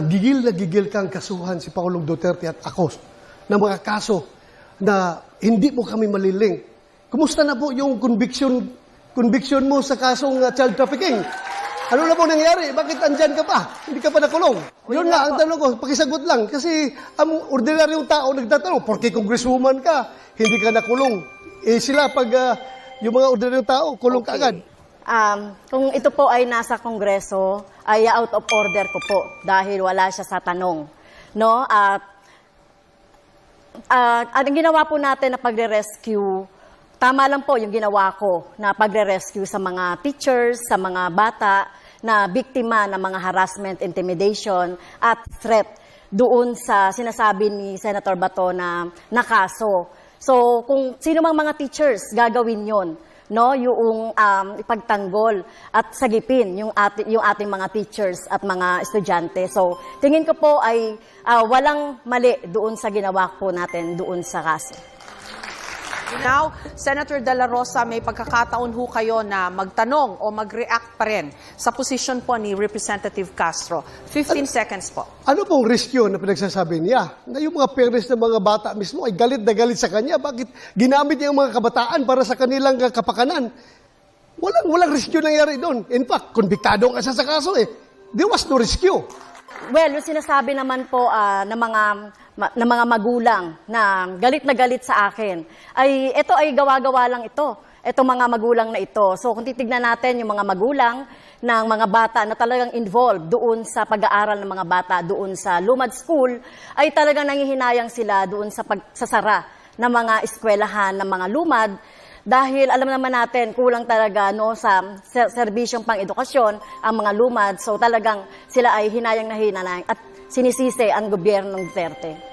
gigil na gigil kang kasuhan si Pangulong Duterte at ako ng mga kaso na hindi mo kami maliling. Kumusta na po yung conviction mo sa kasong child trafficking? Ano na po nangyari? Bakit andyan ka pa? Hindi ka pa nakulong? Yun nga, ang tanong ko, pakisagot lang. Kasi ang ordinaryong tao nagtatanong, porke congresswoman ka, hindi ka nakulong. Eh sila, pag yung mga ordinaryong tao, kulong ka agad. Kung ito po ay nasa Kongreso, ay out of order ko po dahil wala siya sa tanong. No? At ang ginawa po natin na pagre-rescue, tama lang po yung ginawa ko na pagre-rescue sa mga teachers, sa mga bata na biktima ng mga harassment, intimidation at threat doon sa sinasabi ni Senator Bato na kaso. So kung sino mang mga teachers gagawin yon, no, yung ipagtanggol at sagipin yung ating mga teachers at mga estudyante. So tingin ko po ay walang mali doon sa ginawa po natin doon sa kaso. Now, Senator De La Rosa, may pagkakataon ho kayo na magtanong o mag-react pa rin sa posisyon po ni Representative Castro. 15 seconds po. Ano pong risk yun na pinagsasabi niya? Na yung mga parents ng mga bata mismo ay galit na galit sa kanya. Bakit ginamit niya yung mga kabataan para sa kanilang kapakanan? Walang risk yun nangyari doon. In fact, konbiktado ka sa kaso eh. There was no rescue. Well, yung sinasabi naman po ng mga magulang na galit sa akin, ay ito ay gawa-gawa lang ito. Itong mga magulang na ito. So kung titignan natin yung mga magulang ng mga bata na talagang involved doon sa pag-aaral ng mga bata doon sa Lumad School, ay talagang nangihinayang sila doon sa pagsasara ng mga eskwelahan ng mga lumad. Dahil alam naman natin, kulang talaga no, sa serbisyong pang-edukasyon ang mga lumad. So talagang sila ay hinayang na hinayang at sinisisi ang gobyerno ng Duterte.